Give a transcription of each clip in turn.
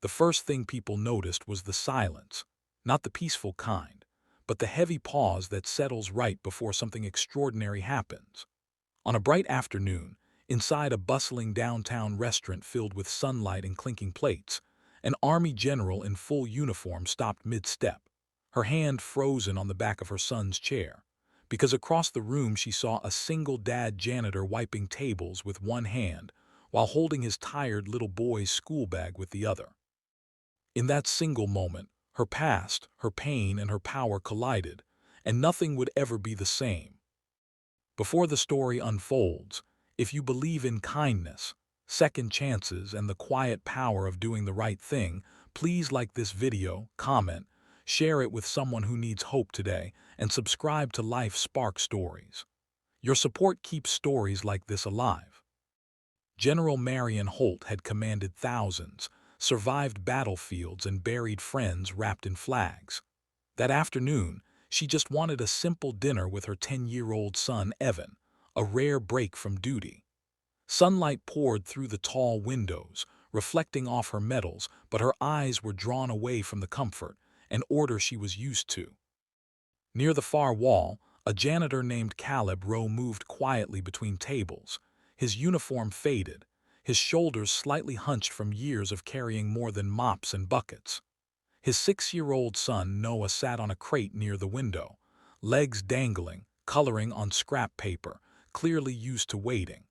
The first thing people noticed was the silence, not the peaceful kind, but the heavy pause that settles right before something extraordinary happens. On a bright afternoon, inside a bustling downtown restaurant filled with sunlight and clinking plates, an army general in full uniform stopped mid-step, her hand frozen on the back of her son's chair, because across the room she saw a single dad janitor wiping tables with one hand while holding his tired little boy's school bag with the other. In that single moment, her past, her pain, and her power collided, and nothing would ever be the same. Before the story unfolds, if you believe in kindness, second chances, and the quiet power of doing the right thing, please like this video, comment, share it with someone who needs hope today, and subscribe to Life Spark Stories. Your support keeps stories like this alive. General Marion Holt had commanded thousands, survived battlefields, and buried friends wrapped in flags. That afternoon, she just wanted a simple dinner with her 10-year-old son, Evan, a rare break from duty. Sunlight poured through the tall windows, reflecting off her medals, but her eyes were drawn away from the comfort and order she was used to. Near the far wall, a janitor named Caleb Rowe moved quietly between tables, his uniform faded, his shoulders slightly hunched from years of carrying more than mops and buckets. His 6-year-old son, Noah, sat on a crate near the window, legs dangling, coloring on scrap paper, clearly used to waiting.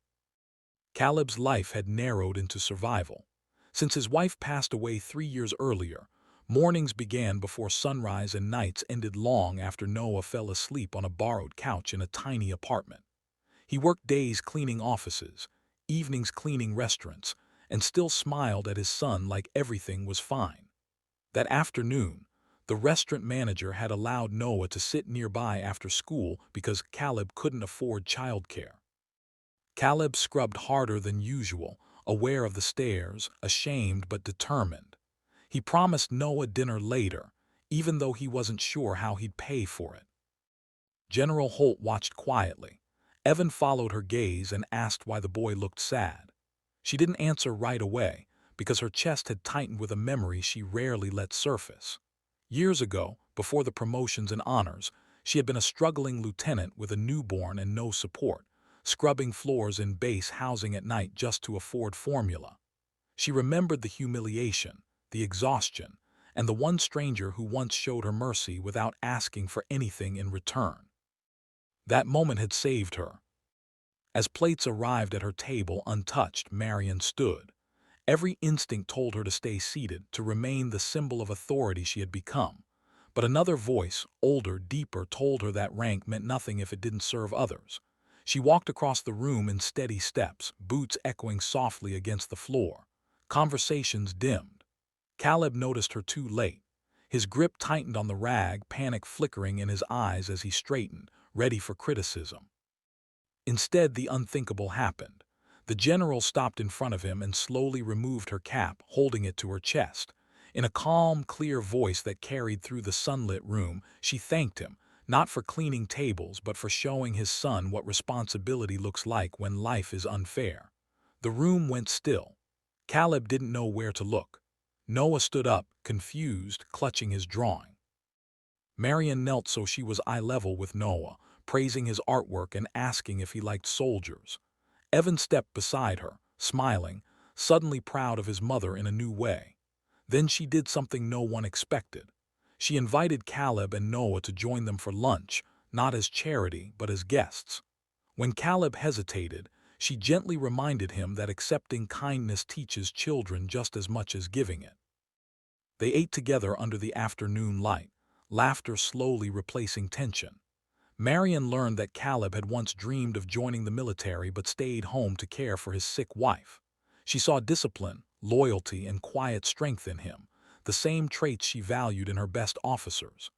Caleb's life had narrowed into survival. Since his wife passed away 3 years earlier, mornings began before sunrise and nights ended long after Noah fell asleep on a borrowed couch in a tiny apartment. He worked days cleaning offices, evenings cleaning restaurants, and still smiled at his son like everything was fine. That afternoon, the restaurant manager had allowed Noah to sit nearby after school because Caleb couldn't afford childcare. Caleb scrubbed harder than usual, aware of the stares, ashamed but determined. He promised Noah dinner later, even though he wasn't sure how he'd pay for it. General Holt watched quietly. Evan followed her gaze and asked why the boy looked sad. She didn't answer right away, because her chest had tightened with a memory she rarely let surface. Years ago, before the promotions and honors, she had been a struggling lieutenant with a newborn and no support, scrubbing floors in base housing at night just to afford formula. She remembered the humiliation, the exhaustion, and the one stranger who once showed her mercy without asking for anything in return. That moment had saved her. As plates arrived at her table untouched, Marion stood. Every instinct told her to stay seated, to remain the symbol of authority she had become. But another voice, older, deeper, told her that rank meant nothing if it didn't serve others. She walked across the room in steady steps, boots echoing softly against the floor. Conversations dimmed. Caleb noticed her too late. His grip tightened on the rag, panic flickering in his eyes as he straightened, ready for criticism. Instead, the unthinkable happened. The general stopped in front of him and slowly removed her cap, holding it to her chest. In a calm, clear voice that carried through the sunlit room, she thanked him, not for cleaning tables but for showing his son what responsibility looks like when life is unfair. The room went still. Caleb didn't know where to look. Noah stood up, confused, clutching his drawing. Marion knelt so she was eye level with Noah, praising his artwork and asking if he liked soldiers. Evan stepped beside her, smiling, suddenly proud of his mother in a new way. Then she did something no one expected. She invited Caleb and Noah to join them for lunch, not as charity but as guests. When Caleb hesitated, she gently reminded him that accepting kindness teaches children just as much as giving it. They ate together under the afternoon light, laughter slowly replacing tension. Marion learned that Caleb had once dreamed of joining the military but stayed home to care for his sick wife. She saw discipline, loyalty, and quiet strength in him, the same traits she valued in her best officers.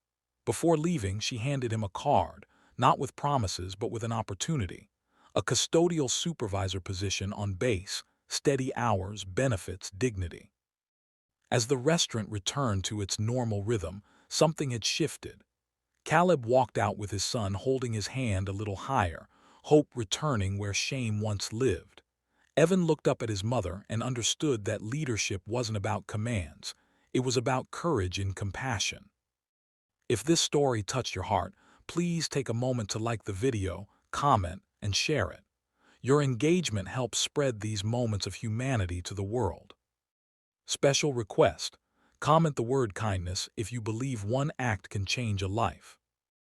Before leaving, she handed him a card, not with promises but with an opportunity. A custodial supervisor position on base, steady hours, benefits, dignity. As the restaurant returned to its normal rhythm, something had shifted. Caleb walked out with his son holding his hand a little higher, hope returning where shame once lived. Evan looked up at his mother and understood that leadership wasn't about commands. It was about courage and compassion. If this story touched your heart, please take a moment to like the video, comment, and share it. Your engagement helps spread these moments of humanity to the world. Special request: comment the word kindness if you believe one act can change a life.